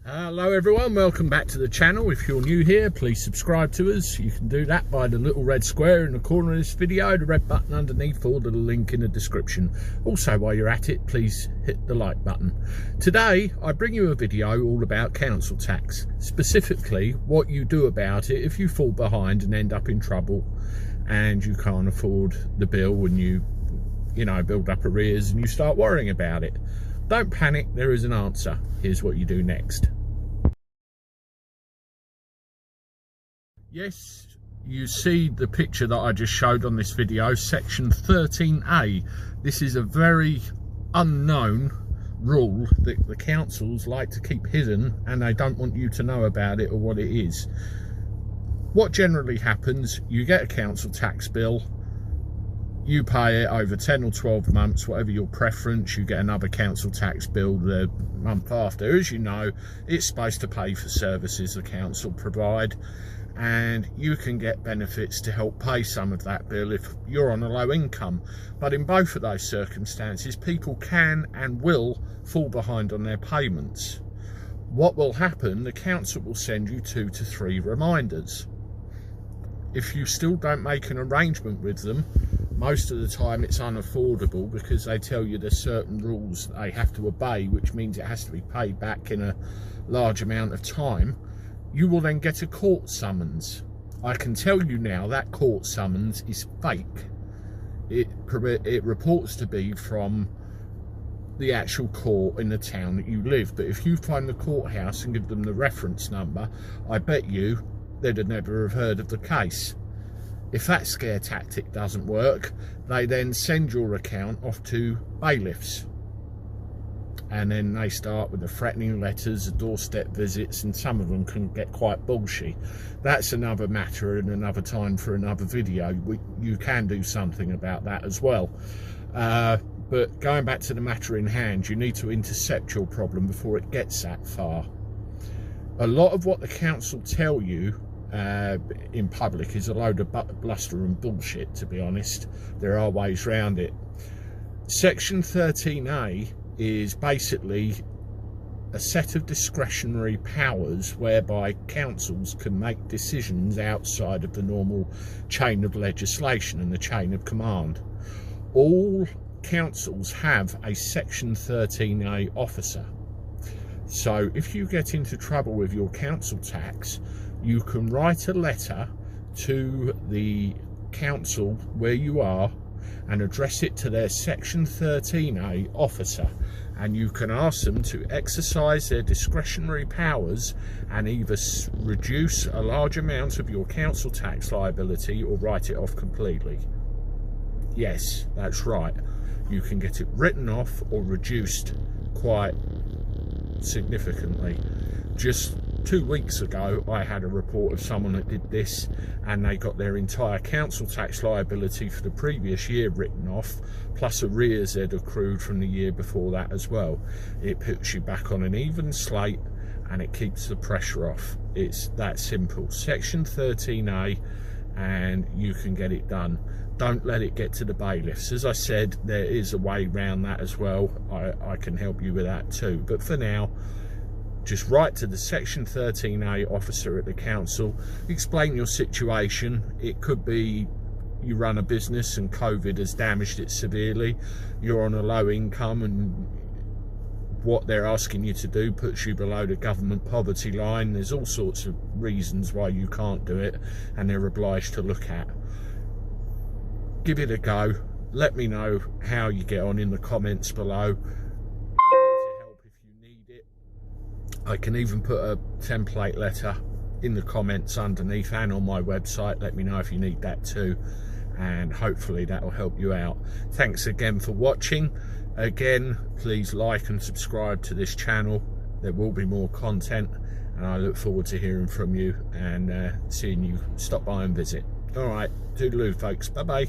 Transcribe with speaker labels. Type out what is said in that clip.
Speaker 1: Hello everyone, welcome back to the channel. If you're new here, please subscribe to us. You can do that by the little red square in the corner of this video, the red button underneath, or the link in the description. Also, while you're at it, please hit the like button. Today I bring you a video all about council tax, specifically what you do about it if you fall behind and end up in trouble and you can't afford the bill when you build up arrears and you start worrying about it. Don't panic, there is an answer. Here's what you do next. Yes, you see the picture that I just showed on this video, section 13A. This is a very unknown rule that the councils like to keep hidden, and they don't want you to know about it or what it is. What generally happens, you get a council tax bill, you pay it over 10 or 12 months, whatever your preference. You get another council tax bill the month after. As you know, it's supposed to pay for services the council provide, and you can get benefits to help pay some of that bill if you're on a low income. But in both of those circumstances, people can and will fall behind on their payments. What will happen, the council will send you 2 to 3 reminders. If you still don't make an arrangement with them, most of the time it's unaffordable because they tell you there's certain rules they have to obey, which means it has to be paid back in a large amount of time. You will then get a court summons. I can tell you now that court summons is fake. It reports to be from the actual court in the town that you live, but if you find the courthouse and give them the reference number, I bet you they'd have never have heard of the case. If that scare tactic doesn't work, they then send your account off to bailiffs, and then they start with the threatening letters, the doorstep visits, and some of them can get quite bullshit. That's another matter and another time for another video. You can do something about that as well. But going back to the matter in hand, you need to intercept your problem before it gets that far. A lot of what the council tell you in public is a load of bluster and bullshit, to be honest. There are ways around it. Section 13A is basically a set of discretionary powers whereby councils can make decisions outside of the normal chain of legislation and the chain of command. All councils have a Section 13A officer. So if you get into trouble with your council tax, you can write a letter to the council where you are and address it to their Section 13A officer, and you can ask them to exercise their discretionary powers and either reduce a large amount of your council tax liability or write it off completely. Yes, that's right. You can get it written off or reduced quite significantly. Just 2 weeks ago I had a report of someone that did this, and they got their entire council tax liability for the previous year written off, plus arrears they'd accrued from the year before that as well. It puts you back on an even slate and it keeps the pressure off. It's that simple. Section 13A, and you can get it done. Don't let it get to the bailiffs. As I said, there is a way around that as well. I can help you with that too, but for now, just write to the Section 13A officer at the council, explain your situation. It could be you run a business and COVID has damaged it severely, you're on a low income, and what they're asking you to do puts you below the government poverty line. There's all sorts of reasons why you can't do it, and they're obliged to look at. Give it a go. Let me know how you get on in the comments below. I can even put a template letter in the comments underneath and on my website. Let me know if you need that too, and hopefully that will help you out. Thanks again for watching. Again, please like and subscribe to this channel. There will be more content, and I look forward to hearing from you and seeing you stop by and visit. All right, toodaloo folks, bye bye.